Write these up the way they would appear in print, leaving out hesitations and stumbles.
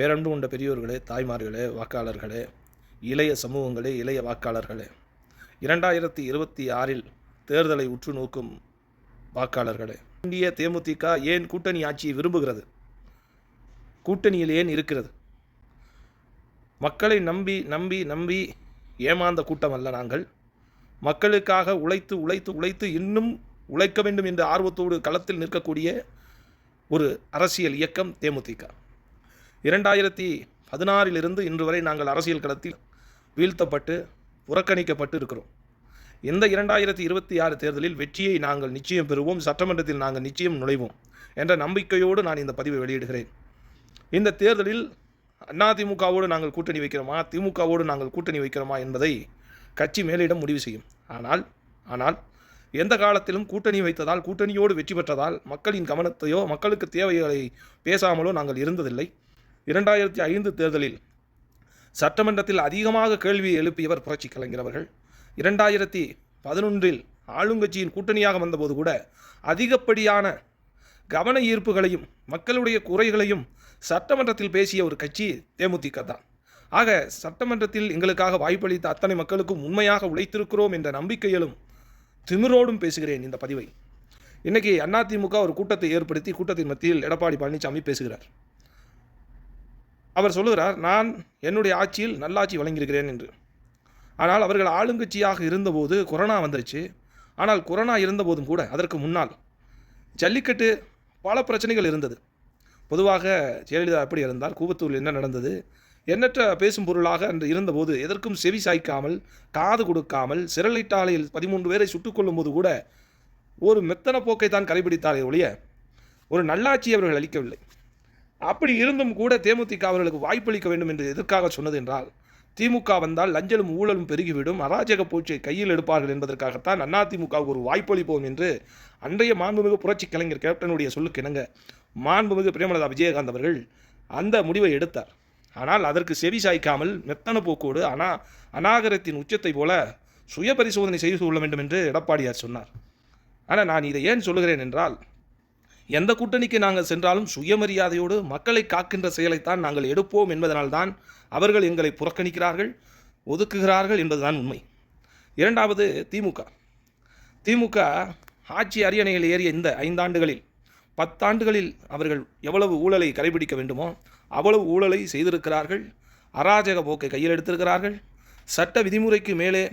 பேரன்பு கொண்ட பெரியோர்களே, தாய்மார்களே, வாக்காளர்களே, இளைய சமூகங்களே, இளைய வாக்காளர்களே, 2026 தேர்தலை உற்று நோக்கும் வாக்காளர்களே, இந்திய தேமுதிக ஏன் கூட்டணி ஆட்சியை விரும்புகிறது? கூட்டணியில் ஏன் இருக்கிறது? மக்களை நம்பி நம்பி நம்பி ஏமாந்த கூட்டம் அல்ல நாங்கள். மக்களுக்காக உழைத்து உழைத்து உழைத்து இன்னும் உழைக்க வேண்டும் என்ற ஆர்வத்தோடு களத்தில் நிற்கக்கூடிய ஒரு அரசியல் இயக்கம் தேமுதிக. 2016 இன்று வரை நாங்கள் அரசியல் களத்தில் வீழ்த்தப்பட்டு புறக்கணிக்கப்பட்டு இருக்கிறோம். இந்த 2026 தேர்தலில் வெற்றியை நாங்கள் நிச்சயம் பெறுவோம், சட்டமன்றத்தில் நாங்கள் நிச்சயம் நுழைவோம் என்ற நம்பிக்கையோடு நான் இந்த பதிவை வெளியிடுகிறேன். இந்த தேர்தலில் அதிமுகவோடு நாங்கள் கூட்டணி வைக்கிறோமா, திமுகவோடு நாங்கள் கூட்டணி வைக்கிறோமா என்பதை கட்சி மேலிடம் முடிவு செய்யும். ஆனால் எந்த காலத்திலும் கூட்டணி வைத்ததால், கூட்டணியோடு வெற்றி பெற்றதால் மக்களின் கவனத்தையோ மக்களுக்கு தேவைகளை பேசாமலோ நாங்கள் இருந்ததில்லை. 2005 தேர்தலில் சட்டமன்றத்தில் அதிகமாக கேள்வி எழுப்பியவர் புரட்சி கலைஞர் அவர்கள். 2011 ஆளுங்கட்சியின் கூட்டணியாக வந்தபோது கூட அதிகப்படியான கவன ஈர்ப்புகளையும் மக்களுடைய குறைகளையும் சட்டமன்றத்தில் பேசிய ஒரு கட்சி தேமுதிக தான். ஆக சட்டமன்றத்தில் எங்களுக்காக வாய்ப்பளித்த அத்தனை மக்களுக்கும் உண்மையாக உழைத்திருக்கிறோம் என்ற நம்பிக்கையிலும் திமிரோடும் பேசுகிறேன் இந்த பதிவை. இன்றைக்கி அதிமுக ஒரு கூட்டத்தை ஏற்படுத்தி கூட்டத்தின் மத்தியில் எடப்பாடி பழனிசாமி பேசுகிறார். அவர் சொல்லுகிறார், நான் என்னுடைய ஆட்சியில் நல்லாட்சி வழங்கியிருக்கிறேன் என்று. ஆனால் அவர்கள் ஆளுங்கட்சியாக இருந்தபோது கொரோனா வந்துருச்சு. ஆனால் கொரோனா இருந்தபோதும் கூட அதற்கு முன்னால் ஜல்லிக்கட்டு பல பிரச்சனைகள் இருந்தது. பொதுவாக ஜெயலலிதா எப்படி இருந்தால், கூவத்தூரில் என்ன நடந்தது, எண்ணற்ற பேசும் பொருளாக அன்று இருந்தபோது எதற்கும் செவி சாய்க்காமல் காது கொடுக்காமல் ஸ்டெர்லைட் ஆலையில் 13 பேரை சுட்டுக் கொள்ளும் போது கூட ஒரு மெத்தன போக்கை தான் கடைபிடித்தாரே ஒழிய ஒரு நல்லாட்சி அவர்கள் அளிக்கவில்லை. அப்படி இருந்தும் கூட தேமுதிக அவர்களுக்கு வாய்ப்பளிக்க வேண்டும் என்று எதற்காக சொன்னது என்றால், திமுக வந்தால் லஞ்சலும் ஊழலும் பெருகிவிடும், அராஜக பூச்சியை கையில் எடுப்பார்கள் என்பதற்காகத்தான் அதிமுகவுக்கு ஒரு வாய்ப்பளிப்போம் என்று அன்றைய மாண்புமிகு புரட்சி கலைஞர் கேப்டனுடைய சொல்லுக்கு இணங்க மாண்புமிகு பிரேமலதா விஜயகாந்த் அவர்கள் அந்த முடிவை எடுத்தார். ஆனால் அதற்கு செவி சாய்க்காமல் மெத்தன போக்கோடு அநாகரத்தின் உச்சத்தை போல சுய பரிசோதனை செய்து கொள்ள வேண்டும் என்று எடப்பாடியார் சொன்னார். ஆனால் நான் இதை ஏன் சொல்லுகிறேன் என்றால், எந்த கூட்டணிக்கு நாங்கள் சென்றாலும் சுயமரியாதையோடு மக்களை காக்கின்ற செயலைத்தான் நாங்கள் எடுப்போம் என்பதனால்தான் அவர்கள் எங்களை புறக்கணிக்கிறார்கள், ஒதுக்குகிறார்கள் என்பதுதான் உண்மை. இரண்டாவது, திமுக ஆட்சி அரியணையில் ஏறிய இந்த 5 ஆண்டுகளில் 10 ஆண்டுகளில் அவர்கள் எவ்வளவு ஊழலை கடைபிடிக்க வேண்டுமோ அவ்வளவு ஊழலை செய்திருக்கிறார்கள். அராஜக போக்கை கையில் எடுத்திருக்கிறார்கள். சட்ட விதிமுறைக்கு மேலே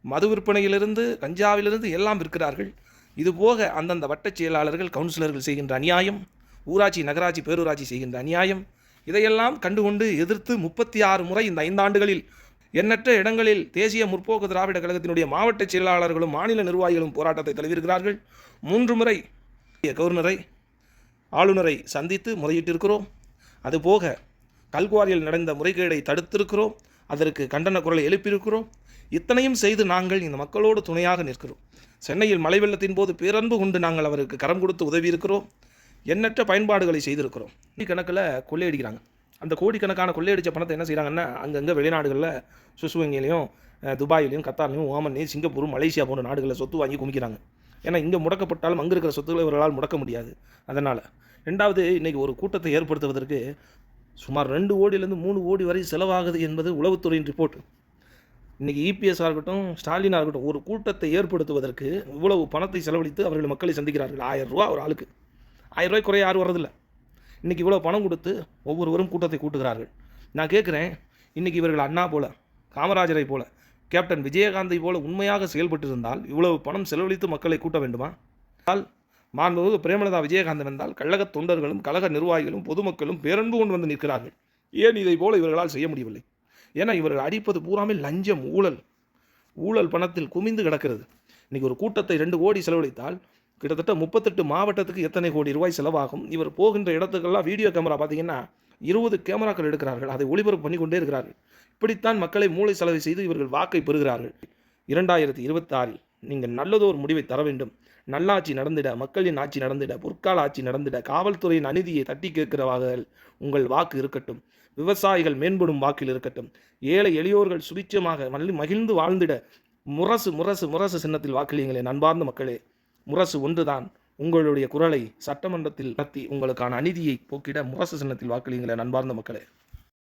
மது விற்பனையிலிருந்து கஞ்சாவிலிருந்து எல்லாம் விற்கிறார்கள். இதுபோக அந்தந்த வட்டச் செயலாளர்கள் கவுன்சிலர்கள் செய்கின்ற அநியாயம், ஊராட்சி நகராட்சி பேரூராட்சி செய்கின்ற அநியாயம், இதையெல்லாம் கண்டுகொண்டு எதிர்த்து 36 முறை இந்த 5 ஆண்டுகளில் எண்ணற்ற இடங்களில் தேசிய முற்போக்கு திராவிட கழகத்தினுடைய மாவட்ட செயலாளர்களும் மாநில நிர்வாகிகளும் போராட்டத்தை தழுவியிருக்கிறார்கள். 3 முறை கவர்னரை ஆளுநரை சந்தித்து முறையிட்டிருக்கிறோம். அதுபோக கல்குவாரியில் நடந்த முறைகேடை தடுத்திருக்கிறோம். அதற்கு கண்டன குரலை எழுப்பியிருக்கிறோம். இத்தனையும் செய்து நாங்கள் இந்த மக்களோடு துணையாக நிற்கிறோம். சென்னையில் மழை வெள்ளத்தின் போது பேரன்பு கொண்டு நாங்கள் அவருக்கு கரம் கொடுத்து உதவியிருக்கிறோம். எண்ணற்ற பயன்பாடுகளை செய்திருக்கிறோம். கணக்கில் கொள்ளையடிக்கிறாங்க. அந்த கோடிக்கணக்கான கொள்ளையடித்த பணத்தை என்ன செய்கிறாங்கன்னா, அங்கங்கே வெளிநாடுகளில் சுவிஸ் வங்கியிலையும் துபாயிலையும் கத்தார்லையும் ஓமன்லையும் சிங்கப்பூர் மலேசியா போன்ற நாடுகளில் சொத்து வாங்கி குமிக்கிறாங்க. ஏன்னா இங்கே முடக்கப்பட்டாலும் அங்கே இருக்கிற சொத்துக்களை இவர்களால் முடக்க முடியாது. அதனால் ரெண்டாவது, இன்றைக்கி ஒரு கூட்டத்தை ஏற்படுத்துவதற்கு சுமார் 2 கோடியிலேருந்து 3 கோடி வரை செலவாகுது என்பது உளவுத்துறையின் ரிப்போர்ட். இன்றைக்கி இபிஎஸ்ஸாக இருக்கட்டும், ஸ்டாலினாக இருக்கட்டும், ஒரு கூட்டத்தை ஏற்படுத்துவதற்கு இவ்வளவு பணத்தை செலவழித்து அவர்கள் மக்களை சந்திக்கிறார்கள். 1000 ரூபா ஒரு ஆளுக்கு. 1000 ரூபாய் குறைய யாரும் வரதில்லை. இன்றைக்கி இவ்வளோ பணம் கொடுத்து ஒவ்வொருவரும் கூட்டத்தை கூட்டுகிறார்கள். நான் கேட்குறேன், இன்றைக்கி இவர்கள் அண்ணா போல, காமராஜரை போல, கேப்டன் விஜயகாந்தை போல உண்மையாக செயல்பட்டு இருந்தால் இவ்வளவு பணம் செலவழித்து மக்களை கூட்ட வேண்டுமா? மாண்புமிகு பிரேமலதா விஜயகாந்த் வந்தால் கழக தொண்டர்களும் கழக நிர்வாகிகளும் பொதுமக்களும் பேரன்பு கொண்டு வந்து நிற்கிறார்கள். ஏன் இதை போல இவர்களால் செய்ய முடியவில்லை? ஏன்னா இவர்கள் அடிப்பது பூராமே லஞ்சம், ஊழல் பணத்தில் குமிந்து கிடக்கிறது. இன்றைக்கி ஒரு கூட்டத்தை 2 கோடி செலவழித்தால் கிட்டத்தட்ட 38 மாவட்டத்துக்கு எத்தனை கோடி ரூபாய் செலவாகும்? இவர் போகின்ற இடத்துக்கெல்லாம் வீடியோ கேமரா பார்த்தீங்கன்னா 20 கேமராக்கள் எடுக்கிறார்கள். அதை ஒளிபரப்பு பண்ணி கொண்டே இருக்கிறார்கள். இப்படித்தான் மக்களை மூளை செலவை செய்து இவர்கள் வாக்கை பெறுகிறார்கள். 2026 நீங்கள் நல்லதொரு முடிவை தர வேண்டும். நல்லாட்சி நடந்திட, மக்களின் ஆட்சி நடந்திட, பொற்கால ஆட்சி நடந்திட, காவல்துறையின் அநீதியை தட்டி கேட்கிறவாக உங்கள் வாக்கு இருக்கட்டும். விவசாயிகள் மேம்படும் வாக்கில் இருக்கட்டும். ஏழை எளியோர்கள் சுபிட்சமாக மகிழ்ந்து வாழ்ந்திட முரசு சின்னத்தில் வாக்களியுங்களே. அன்பார்ந்த மக்களே, முரசு ஒன்றுதான், உங்களுடைய குரலை சட்டமன்றத்தில் நடத்தி உங்களுக்கான அநீதியை போக்கிட முரசு சின்னத்தில் வாக்களியுங்களேன் அன்பார்ந்த மக்களே.